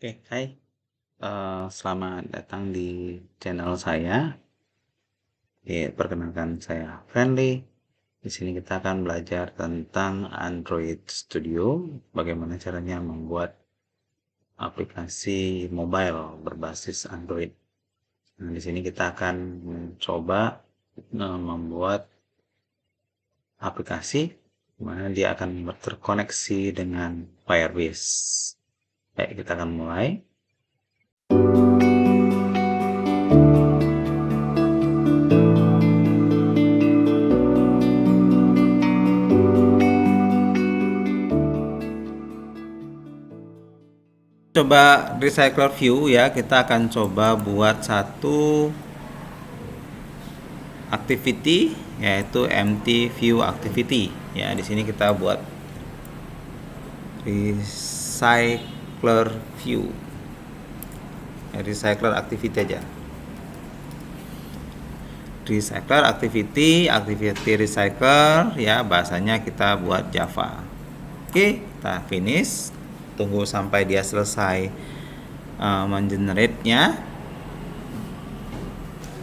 Oke, hai. Selamat datang di channel saya. Perkenalkan saya Friendly. Di sini kita akan belajar tentang Android Studio, bagaimana caranya membuat aplikasi mobile berbasis Android. Nah, di sini kita akan mencoba membuat aplikasi di mana dia akan terkoneksi dengan Firebase. Baik, kita akan mulai. Coba recycler view ya, kita akan coba buat satu activity yaitu empty view activity ya. Di sini kita buat recycler view ya, recycler activity aja. Recycler activity recycler ya, bahasanya kita buat Java. Oke, kita finish, tunggu sampai dia selesai mengenerate-nya.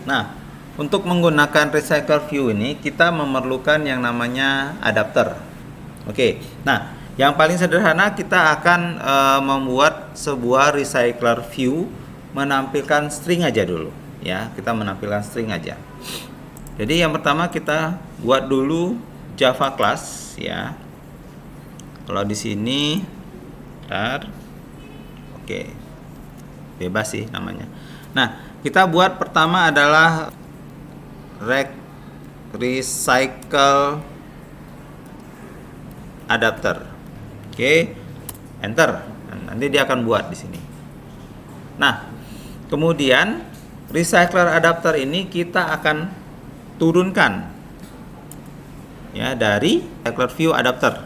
Nah, untuk menggunakan recycler view ini kita memerlukan yang namanya adapter. Oke, nah yang paling sederhana kita akan membuat sebuah recycler view menampilkan string aja dulu ya. Kita menampilkan string aja. Jadi yang pertama kita buat dulu Java class ya. Kalau di sini oke, bebas sih namanya. Nah, kita buat pertama adalah recycle adapter. Oke, enter. Nanti dia akan buat di sini. Nah, kemudian recycler adapter ini kita akan turunkan ya dari recycler view adapter.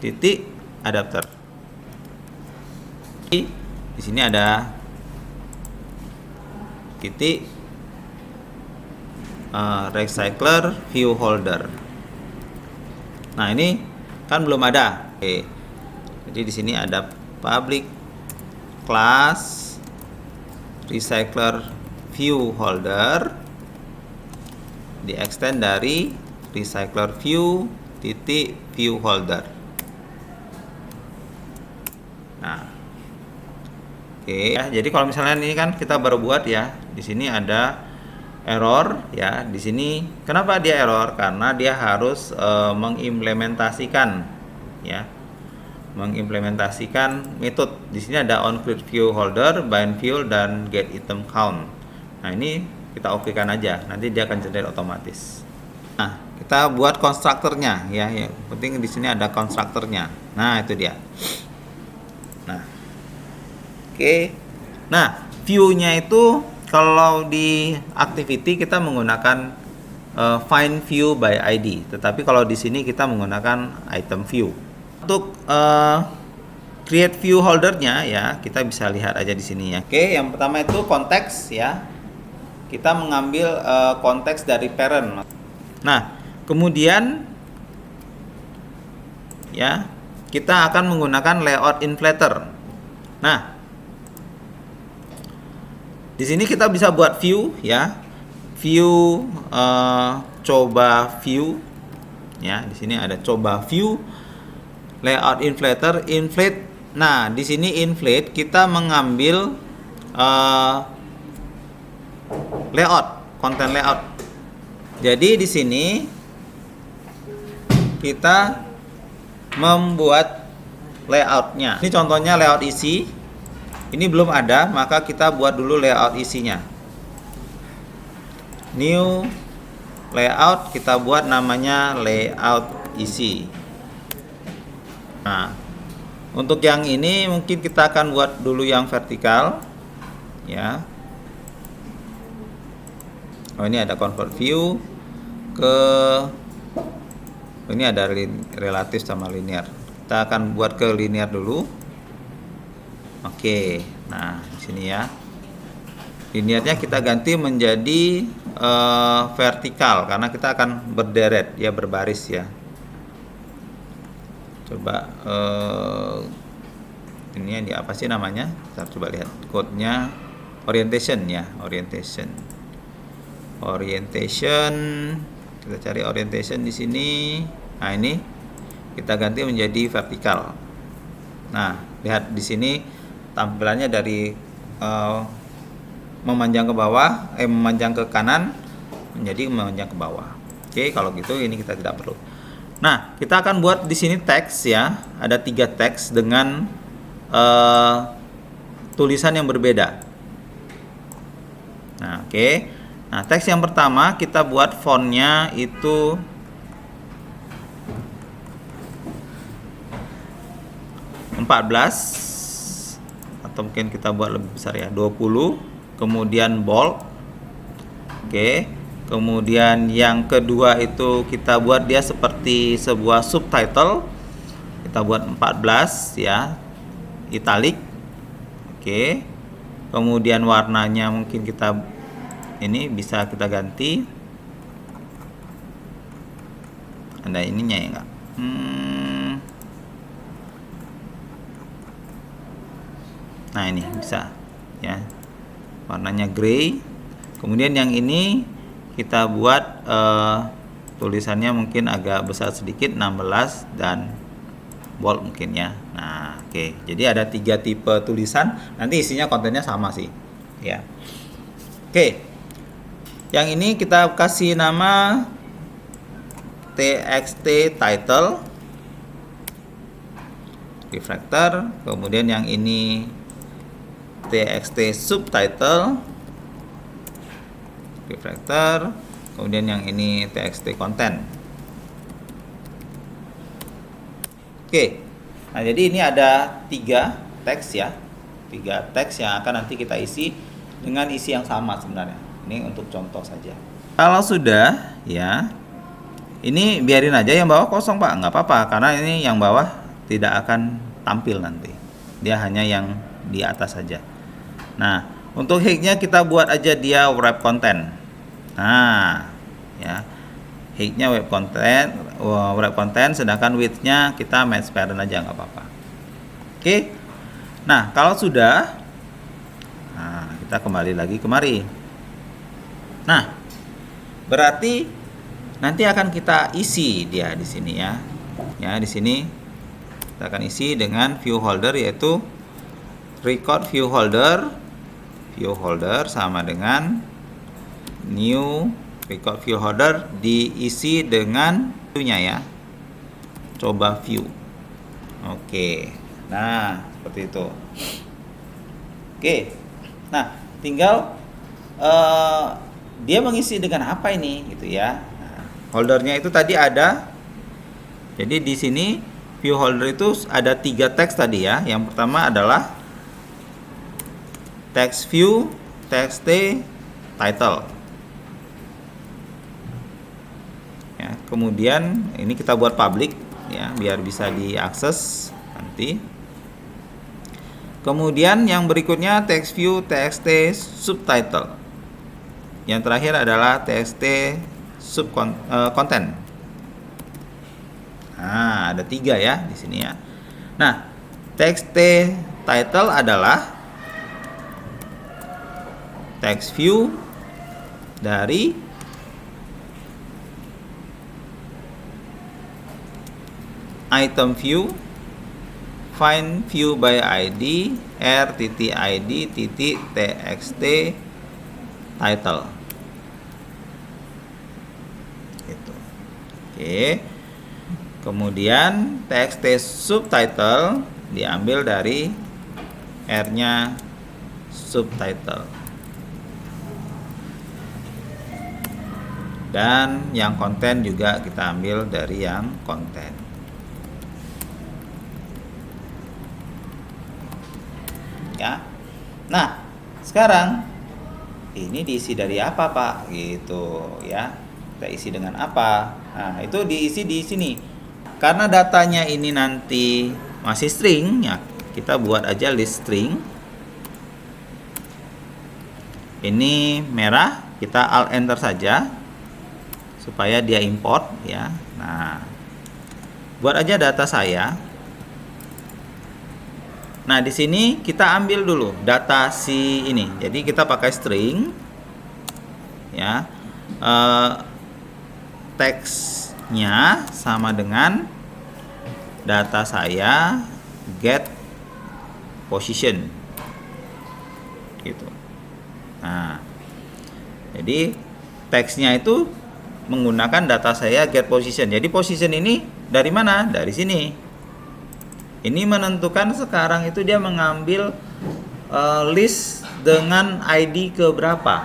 Titik adapter. Di sini ada titik recycler view holder. Nah, ini kan belum ada. Oke. Jadi di sini ada public class recycler view holder, di extend dari recycler view titik view holder. Nah, oke ya, jadi kalau misalnya ini kan kita baru buat ya, di sini ada error ya. Di sini kenapa dia error? Karena dia harus mengimplementasikan ya, mengimplementasikan metode. Di sini ada onCreate view holder, bind view, dan get item count. Nah, ini kita okekan aja, nanti dia akan generate otomatis. Nah, kita buat konstruktornya ya. Yang penting di sini ada konstruktornya. Nah, itu dia. Nah, oke. Nah, view-nya itu kalau di activity kita menggunakan find view by ID, tetapi kalau di sini kita menggunakan item view. Untuk create view holdernya ya, kita bisa lihat aja di sini ya. Oke, yang pertama itu konteks ya. Kita mengambil konteks dari parent. Nah, kemudian ya, kita akan menggunakan layout inflator. Nah, di sini kita bisa buat view ya, view coba view ya. Di sini ada coba view, layout inflator, inflate. Nah, di sini inflate kita mengambil layout, konten layout. Jadi di sini kita membuat layoutnya. Ini contohnya layout isi. Ini belum ada, maka kita buat dulu layout isinya. New layout, kita buat namanya layout isi. Nah, untuk yang ini mungkin kita akan buat dulu yang vertikal ya. Oh, ini ada convert view ke, ini ada relatif sama linear. Kita akan buat ke linear dulu. Oke, nah di sini ya, linearnya kita ganti menjadi vertikal karena kita akan berderet ya, berbaris ya. Coba ini di apa sih namanya? Kita coba lihat code-nya. Orientation ya, orientation. Kita cari orientation di sini. Nah, ini kita ganti menjadi vertikal. Nah, lihat di sini tampilannya dari memanjang ke bawah, memanjang ke kanan menjadi memanjang ke bawah. Oke, kalau gitu ini kita tidak perlu. Nah, kita akan buat di sini teks ya. Ada 3 teks dengan tulisan yang berbeda. Nah, oke. Nah, teks yang pertama kita buat fontnya itu 14 atau mungkin kita buat lebih besar ya, 20. Kemudian bold. Oke. Kemudian yang kedua itu kita buat dia seperti sebuah subtitle. Kita buat 14 ya, italic. Oke. Kemudian warnanya mungkin kita ini bisa kita ganti. Ada ininya ya enggak? Nah, ini bisa ya. Warnanya gray. Kemudian yang ini kita buat tulisannya mungkin agak besar sedikit, 16 dan bold mungkin ya. Nah, oke. Jadi ada 3 tipe tulisan. Nanti isinya kontennya sama sih ya. Oke. Yang ini kita kasih nama txt title refractor. Kemudian yang ini txt subtitle refractor. Kemudian yang ini txt content. Oke. Nah, jadi ini ada 3 teks ya. 3 teks yang akan nanti kita isi dengan isi yang sama sebenarnya. Ini untuk contoh saja. Kalau sudah ya, ini biarin aja yang bawah kosong Pak, nggak apa-apa karena ini yang bawah tidak akan tampil nanti. Dia hanya yang di atas saja. Nah, untuk height-nya kita buat aja dia wrap content. Nah, ya. Height-nya wrap content, sedangkan width-nya kita match parent aja nggak apa-apa. Oke. Nah, kalau sudah, nah, kita kembali lagi kemari. Nah, berarti nanti akan kita isi dia di sini ya. Ya, di sini kita akan isi dengan view holder, yaitu record view holder. View holder sama dengan new record view holder diisi dengan view-nya ya. Coba view. Oke. Nah, seperti itu. Oke. Nah, tinggal dia mengisi dengan apa ini gitu ya. Nah, holdernya itu tadi ada. Jadi di sini view holder itu ada 3 teks tadi ya. Yang pertama adalah text view, txt title. Ya, kemudian ini kita buat public ya biar bisa diakses nanti. Kemudian yang berikutnya text view, txt subtitle. Yang terakhir adalah txt content. Nah, ada 3 ya di sini ya. Nah, txt title adalah text view dari item view, find view by id, r.id.txt title. Gitu. Oke. Kemudian txt subtitle diambil dari r-nya subtitle. Dan yang konten juga kita ambil dari yang konten. Ya. Nah, sekarang ini diisi dari apa, Pak? Gitu ya. Kita isi dengan apa? Nah, itu diisi di sini. Karena datanya ini nanti masih string, ya kita buat aja list string. Ini merah, kita alt enter saja supaya dia import ya. Nah, buat aja data saya. Nah, di sini kita ambil dulu data si ini. Jadi kita pakai string, ya. Teksnya sama dengan data saya get position, gitu. Nah, jadi teksnya itu menggunakan data saya get position. Jadi position ini dari mana? Dari sini. Ini menentukan sekarang itu dia mengambil list dengan ID ke berapa,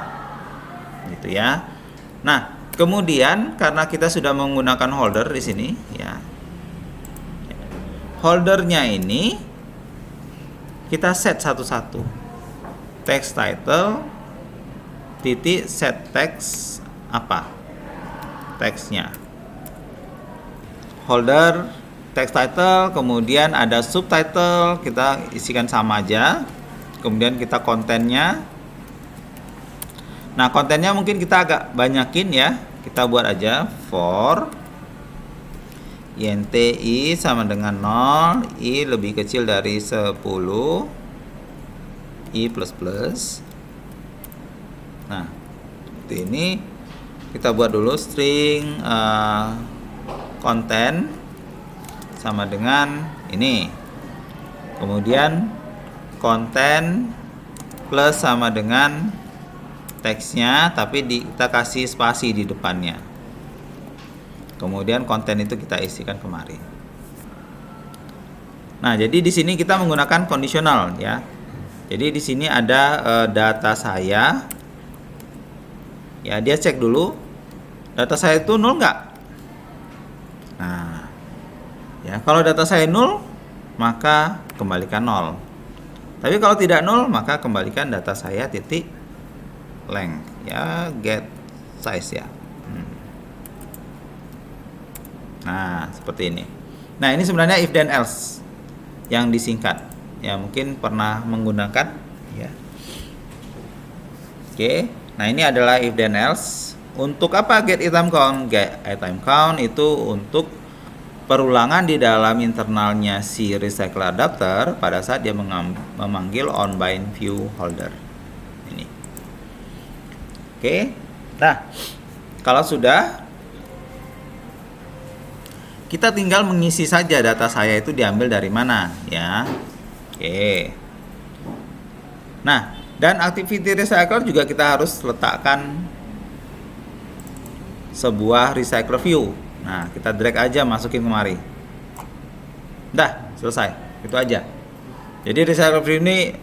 gitu ya. Nah, kemudian karena kita sudah menggunakan holder di sini, ya, holdernya ini kita set satu-satu. Text title titik set text apa? Teksnya. Holder text title, kemudian ada subtitle, kita isikan sama aja. Kemudian kita kontennya. Nah, kontennya mungkin kita agak banyakin ya. Kita buat aja for int i sama dengan 0, i lebih kecil dari 10, i plus. Nah, seperti ini. Kita buat dulu string konten sama dengan ini. Kemudian konten plus sama dengan teksnya, tapi kita kasih spasi di depannya. Kemudian konten itu kita isikan kemari. Nah, jadi di sini kita menggunakan kondisional ya. Jadi di sini ada data saya. Ya, dia cek dulu data saya itu nol nggak? Nah, ya kalau data saya nol, maka kembalikan 0. Tapi kalau tidak nol, maka kembalikan data saya titik length, ya, get size ya. Nah, seperti ini. Nah, ini sebenarnya if then else yang disingkat. Ya, mungkin pernah menggunakan ya. Oke. Nah, ini adalah if then else. Untuk apa get item count? Get item count itu untuk perulangan di dalam internalnya si recycle adapter pada saat dia memanggil onBind view holder. Ini. Oke. Nah, kalau sudah, kita tinggal mengisi saja data saya itu diambil dari mana ya. Oke. Nah, dan activity recycler juga kita harus letakkan sebuah recycler view. Nah, kita drag aja masukin kemari. Dah, selesai. Itu aja. Jadi recycler view ini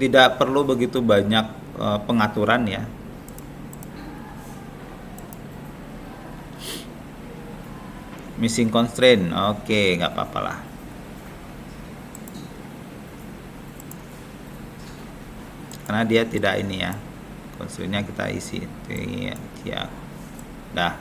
tidak perlu begitu banyak pengaturan ya. Missing constraint, oke, nggak apa-apa lah. Karena dia tidak ini ya, constraintnya kita isi, ya, dah.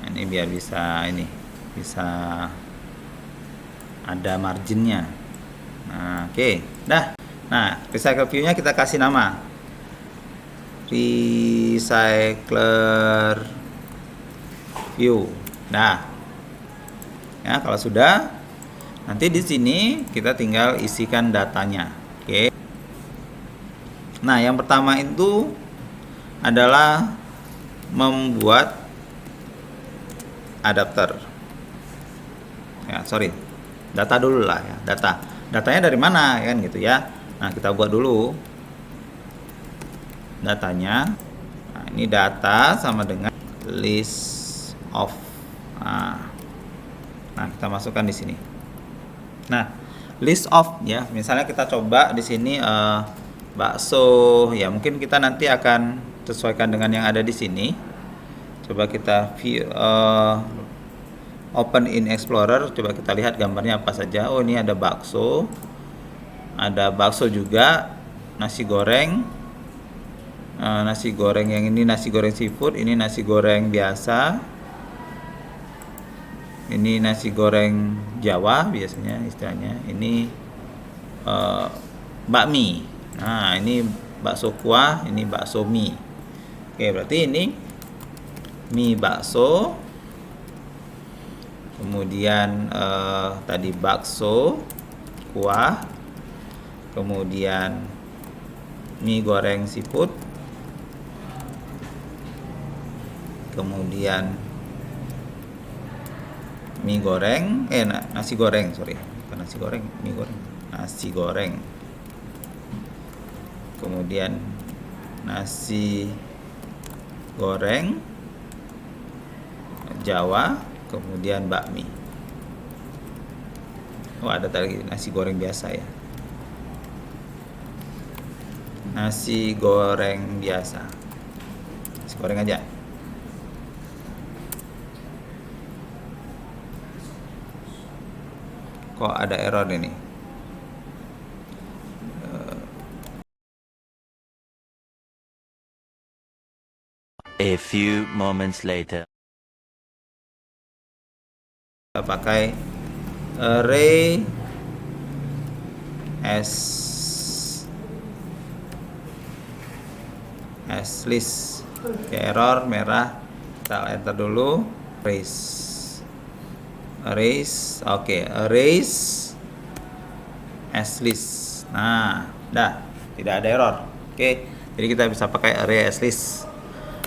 Ini biar bisa bisa ada marginnya. Nah, oke. Dah. Nah, recycle view-nya kita kasih nama recycler view. Nah, ya, kalau sudah, nanti di sini kita tinggal isikan datanya. Oke. Nah, yang pertama itu adalah membuat adapter. Ya, sorry. Data dulu lah ya, datanya dari mana kan gitu ya. Nah, kita buat dulu datanya. Nah, ini data sama dengan list of. Nah, kita masukkan di sini. Nah, list of ya, misalnya kita coba di sini bakso ya, mungkin kita nanti akan sesuaikan dengan yang ada di sini. Coba kita view, open in Explorer, coba kita lihat gambarnya apa saja. Oh, ini ada bakso juga, nasi goreng, yang ini nasi goreng seafood, ini nasi goreng biasa, ini nasi goreng Jawa biasanya istilahnya, ini eh, bakmi. Nah, ini bakso kuah, ini bakso mie. Oke, berarti ini mie bakso, kemudian tadi bakso kuah, kemudian mie goreng seafood, kemudian mie goreng, nasi goreng, sorry, bukan nasi goreng, mie goreng, nasi goreng, kemudian nasi goreng Jawa, kemudian bakmi. Oh, ada tadi nasi goreng biasa ya, nasi goreng biasa, nasi goreng aja. Kok ada error ini? A few moments later. Kita pakai array as list. Oke, error merah, kita enter dulu. Erase, oke, erase as list. Nah, dah, tidak ada error. Oke, jadi kita bisa pakai array as list.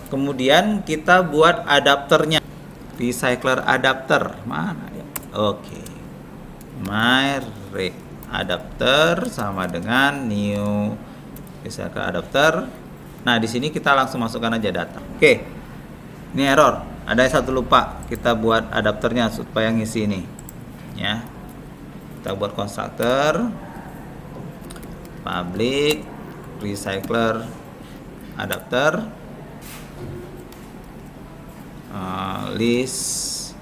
Kemudian kita buat adapternya, recycler adapter mana ya? Oke, my adapter sama dengan new recycler adapter. Nah, di sini kita langsung masukkan aja data. Oke, ini error, ada satu lupa, kita buat adapternya supaya ngisi ini ya. Kita buat konstruktor public recycler adapter, list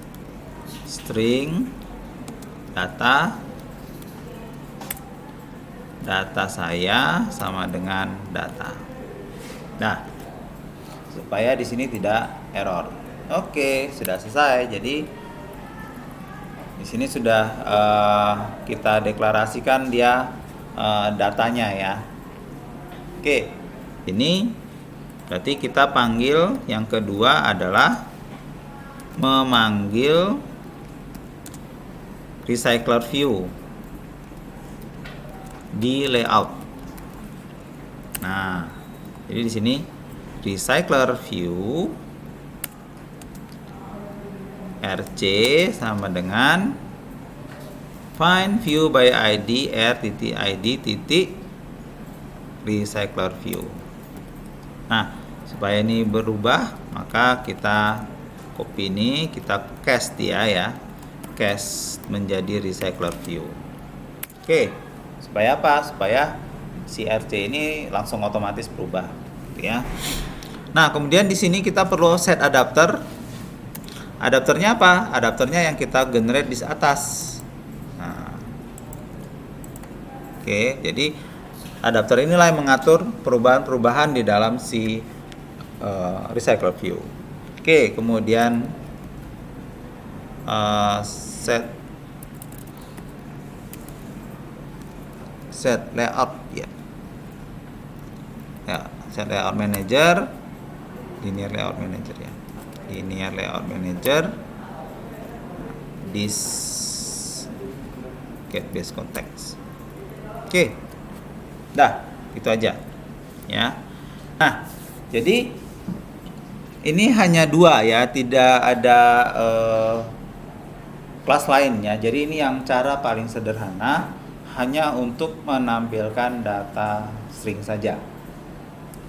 string data saya sama dengan data. Nah, supaya di sini tidak error. Oke, sudah selesai. Jadi di sini sudah kita deklarasikan dia datanya ya. Oke, ini berarti kita panggil yang kedua adalah memanggil recycler view di layout. Nah, jadi di sini recycler view rc sama dengan find view by id r.id. recycler view. Nah, supaya ini berubah, maka kita copy ini, kita cast dia ya, cast menjadi recycler view. Oke, supaya apa? Supaya si RC ini langsung otomatis berubah, ya. Nah, kemudian di sini kita perlu set adapter. Adapternya apa? Adapternya yang kita generate di atas. Nah, oke, jadi adapter inilah yang mengatur perubahan-perubahan di dalam si recycler view. Oke, kemudian set layout ya. Ya, set layout manager, linear layout manager ya. Linear layout manager, this get base context. Oke. Dah, itu aja. Ya. Nah, jadi ini hanya dua ya, tidak ada kelas lainnya. Jadi ini yang cara paling sederhana, hanya untuk menampilkan data string saja.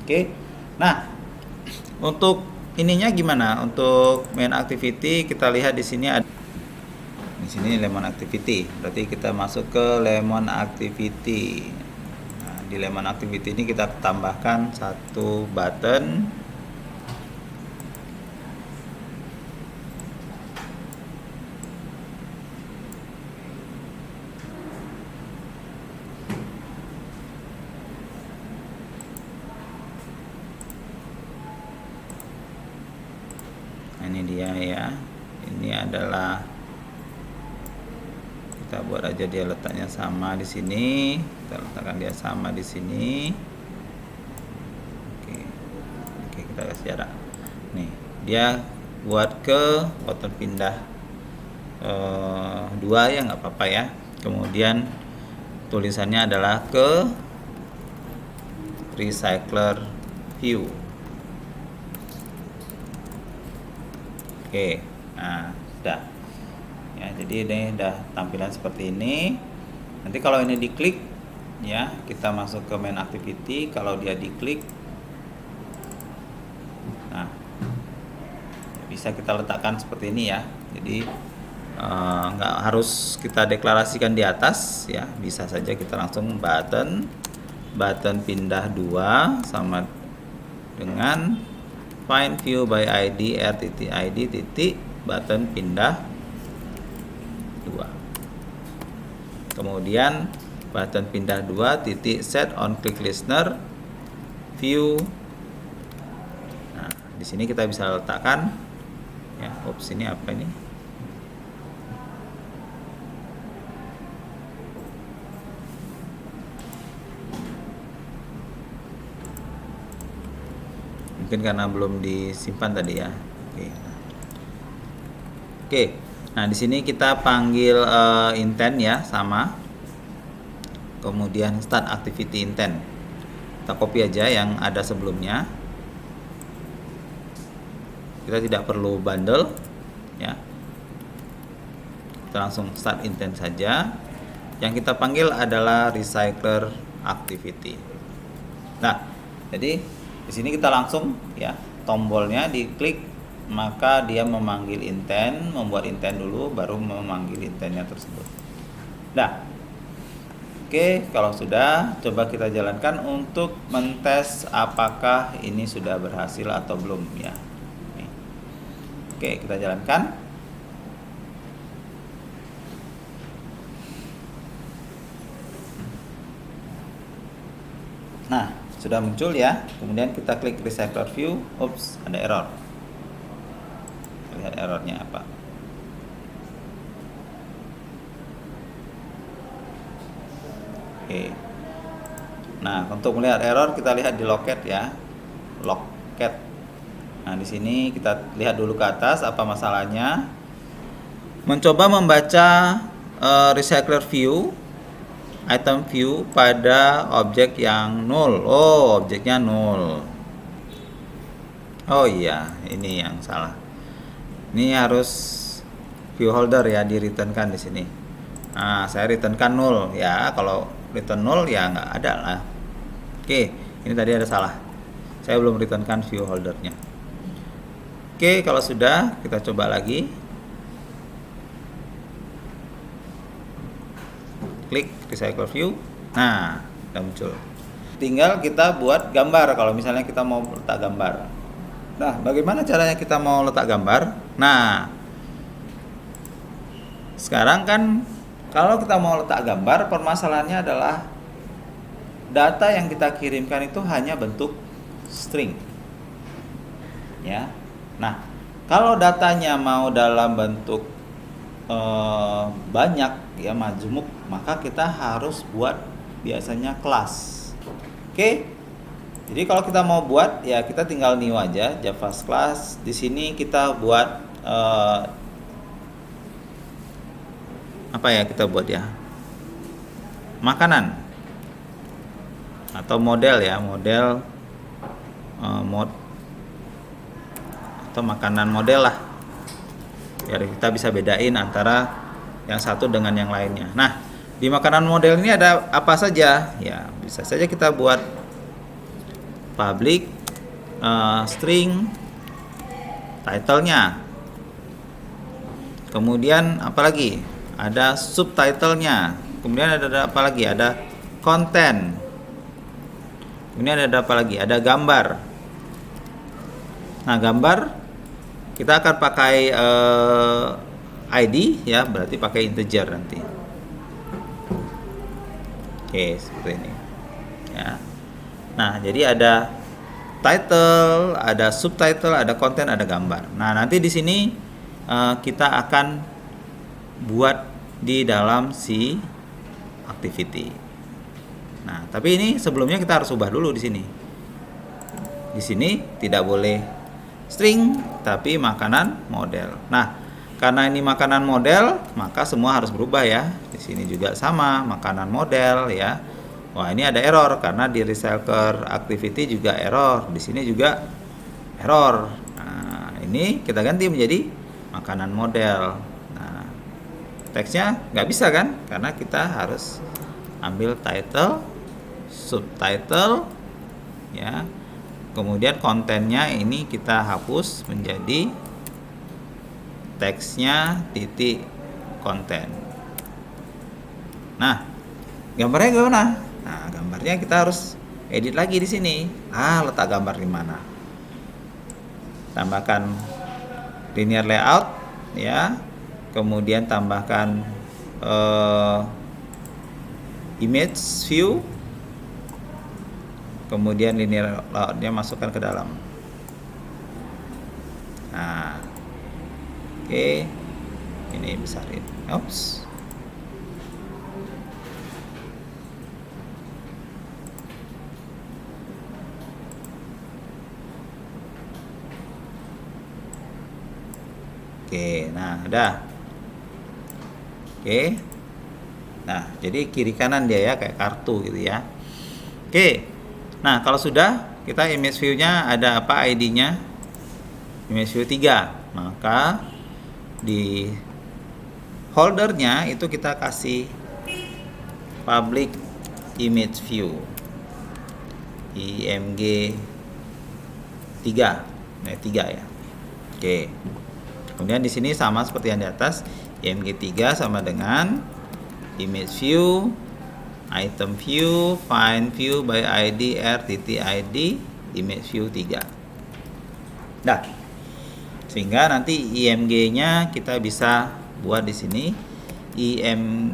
Oke. Nah, untuk ininya gimana? Untuk main activity kita lihat di sini ada, di sini lemon activity. Berarti kita masuk ke lemon activity. Nah, di lemon activity ini kita tambahkan satu button. Ini dia ya, ini adalah Kita buat aja dia letaknya sama di sini. Kita letakkan dia sama di sini. Oke, oke, kita kasih jarak. Nih, dia buat ke button pindah 2 ya, nggak apa-apa ya. Kemudian tulisannya adalah ke recycler view. Oke, nah sudah ya. Jadi ini udah tampilan seperti ini. Nanti kalau ini diklik ya, kita masuk ke main activity. Kalau dia diklik, nah bisa kita letakkan seperti ini ya. Jadi nggak harus kita deklarasikan di atas ya, bisa saja kita langsung button pindah 2 sama dengan find view by ID r.id button pindah 2. Kemudian button pindah 2 set on click listener view. Nah, di sini kita bisa letakkan ya. Ups, ini apa ini? Mungkin karena belum disimpan tadi ya. Oke. Nah, di sini kita panggil intent ya, sama. Kemudian start activity intent. Kita copy aja yang ada sebelumnya. Kita tidak perlu bundle ya. Kita langsung start intent saja. Yang kita panggil adalah recycler activity. Nah, jadi di sini kita langsung ya, tombolnya diklik, maka dia memanggil intent, membuat intent dulu, baru memanggil intentnya tersebut. Nah, oke, kalau sudah, coba kita jalankan untuk mentes apakah ini sudah berhasil atau belum ya. Nih. Oke, kita jalankan. Nah, sudah muncul ya. Kemudian kita klik recycler view. Ups, ada error. Lihat errornya apa. Oke. Nah, untuk melihat error kita lihat di loket ya. Loket. Nah, di sini kita lihat dulu ke atas apa masalahnya. Mencoba membaca recycler view, item view pada objek yang 0. Oh, objeknya 0. Oh iya, ini yang salah. Ini harus view holder ya, di returnkan di sini. Nah, saya returnkan 0 ya. Kalau return 0 ya nggak ada lah. Oke, ini tadi ada salah. Saya belum returnkan view holdernya. Oke, kalau sudah, kita coba lagi. Klik recycle view. Nah, udah muncul. Tinggal kita buat gambar kalau misalnya kita mau letak gambar. Nah, bagaimana caranya kita mau letak gambar? Nah, sekarang kan kalau kita mau letak gambar, permasalahannya adalah data yang kita kirimkan itu hanya bentuk string. Ya. Nah, kalau datanya mau dalam bentuk banyak ya, majmuk, maka kita harus buat biasanya kelas. Oke. Jadi kalau kita mau buat ya, kita tinggal new aja Java class. Di sini kita buat apa ya, kita buat ya, makanan atau model ya, model mod atau makanan model lah, biar kita bisa bedain antara yang satu dengan yang lainnya. Nah, di makanan model ini ada apa saja ya, bisa saja kita buat public string title-nya, kemudian apalagi ada subtitle-nya, kemudian ada apa lagi, ada content, kemudian ada apa lagi, ada gambar. Nah, gambar kita akan pakai ID ya, berarti pakai integer nanti. Oke, seperti ini ya. Nah, jadi ada title, ada subtitle, ada content, ada gambar. Nah, nanti di sini kita akan buat di dalam si activity. Nah, tapi ini sebelumnya kita harus ubah dulu di sini. Di sini tidak boleh string, tapi makanan model. Nah, karena ini makanan model, maka semua harus berubah ya. Di sini juga sama, makanan model ya. Wah, ini ada error karena di recycler activity juga error. Di sini juga error. Nah, ini kita ganti menjadi makanan model. Nah, teksnya nggak bisa kan? Karena kita harus ambil title, subtitle, ya. Kemudian kontennya ini kita hapus menjadi teksnya titik konten. Nah, gambarnya gimana? Nah, gambarnya kita harus edit lagi di sini. Letak gambar di mana? Tambahkan linear layout, ya. Kemudian tambahkan image view. Kemudian linear layoutnya masukkan ke dalam. Nah, oke, ini besarin. Oops. Oke, nah udah. Oke. Nah, jadi kiri kanan dia ya kayak kartu gitu ya. Oke. Nah, kalau sudah, kita image view-nya ada apa ID-nya? Image view 3. Maka di holdernya itu kita kasih public image view IMG 3. Nah, 3 ya. Oke. Kemudian di sini sama seperti yang di atas, IMG 3 sama dengan image view, item view, find view by ID r.id, image view 3. Nah, sehingga nanti IMG-nya kita bisa buat di sini im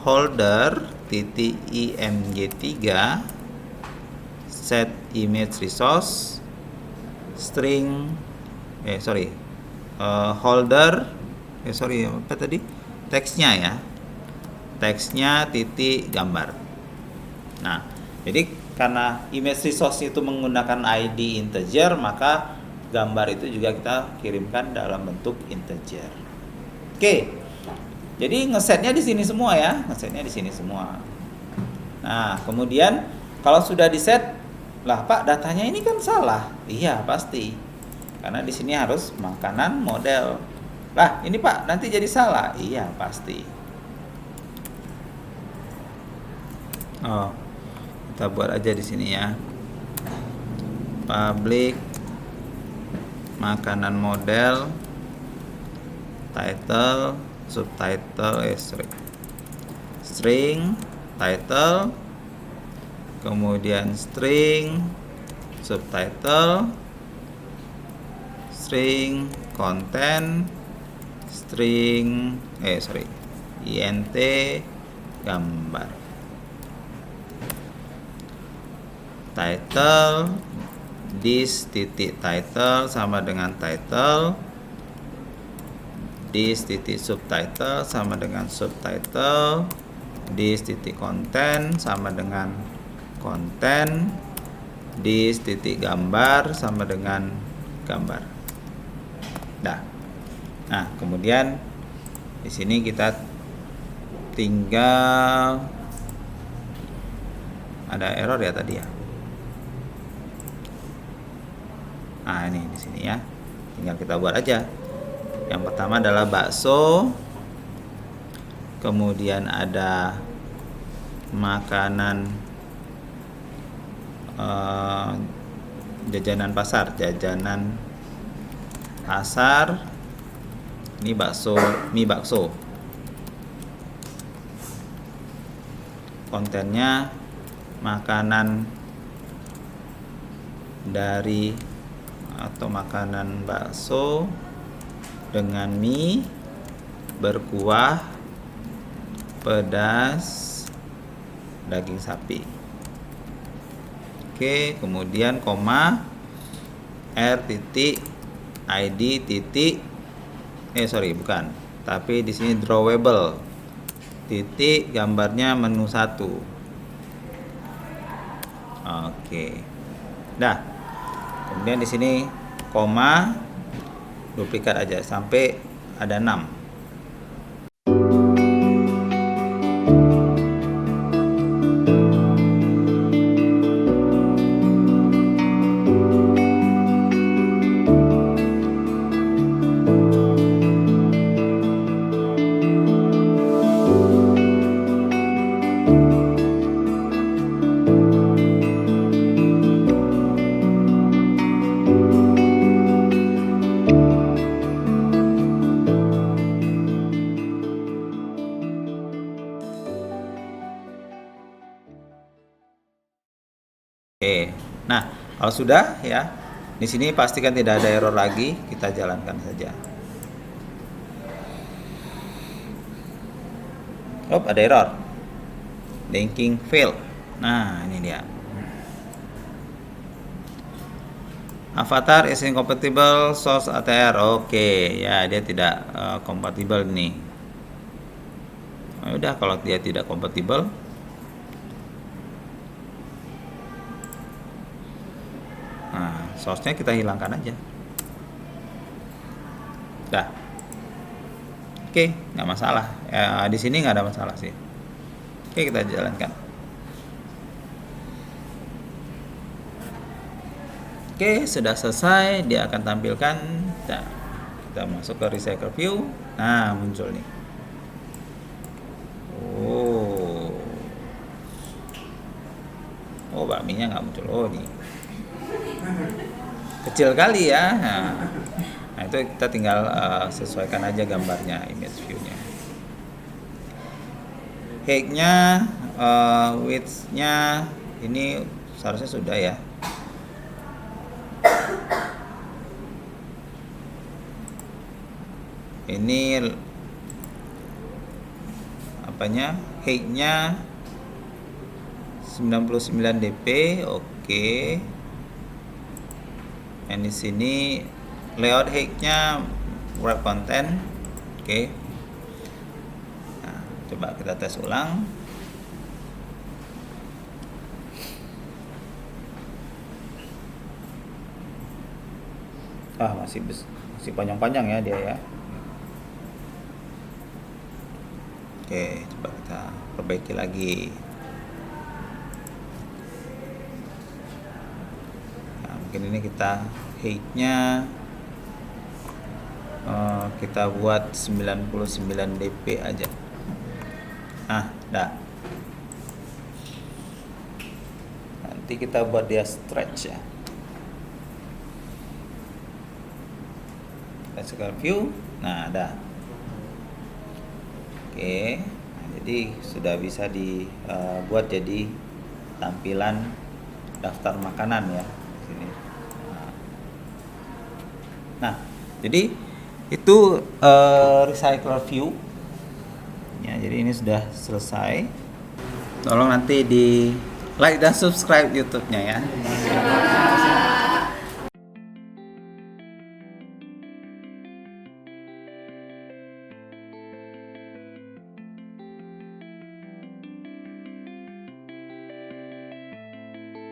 holder titik img 3 set image resource string holder apa tadi teksnya ya, teksnya titik gambar. Nah, jadi karena image resource itu menggunakan ID integer, maka gambar itu juga kita kirimkan dalam bentuk integer. Oke. Jadi ngesetnya di sini semua ya, ngesetnya di sini semua. Nah, kemudian kalau sudah diset, lah Pak, datanya ini kan salah. Iya, pasti. Karena di sini harus makanan model. Lah, ini Pak, nanti jadi salah. Iya, pasti. Oh, kita buat aja di sini ya. Public makanan model, title, subtitle, string, title, kemudian string, subtitle, string, content, string, int, gambar. Title, this titik title sama dengan title, this titik subtitle sama dengan subtitle, this titik content sama dengan content, this titik gambar sama dengan gambar. Nah, kemudian di sini kita tinggal ada error ya tadi ya. Nah, ini di sini ya. Tinggal kita buat aja. Yang pertama adalah bakso. Kemudian ada makanan jajanan pasar. Ini bakso, mie bakso. Kontennya makanan dari atau makanan bakso dengan mie berkuah pedas daging sapi. Oke, kemudian koma r titik id titik bukan, tapi di sini drawable titik, gambarnya menu 1. Oke. Dah. Kemudian di sini koma, duplikat aja sampai ada 6. Oke, nah kalau sudah ya, di sini pastikan tidak ada error lagi, kita jalankan saja. Oh, ada error, linking fail. Nah, ini dia. Avatar is incompatible source ATR. Oke, ya dia tidak kompatibel nih. Nah, udah kalau dia tidak kompatibel, nah, source-nya kita hilangkan aja. Dah. Oke, nggak masalah. Ya, di sini nggak ada masalah sih. Oke, kita jalankan. Oke, sudah selesai. Dia akan tampilkan. Nah, kita masuk ke recycle view. Nah, muncul nih. Oh, bakminya nggak muncul. Oh, nih. Kecil kali ya. Nah, itu kita tinggal sesuaikan aja gambarnya, image view-nya. Height-nya, width-nya ini seharusnya sudah ya. Ini apanya? Height-nya 99 dp, oke. Dan di sini layout height-nya wrap content, oke. Nah, coba kita tes ulang. Masih panjang-panjang ya dia ya. Oke, coba kita perbaiki lagi. Nah, mungkin ini kita height-nya kita buat 99 dp aja. Nah, dah. Nanti kita buat dia stretch ya. Kita view. Nah, dah. Oke, nah, jadi sudah bisa dibuat jadi tampilan daftar makanan ya di sini. Nah, jadi itu recycler view. Ya, jadi ini sudah selesai. Tolong nanti di like dan subscribe YouTube-nya ya.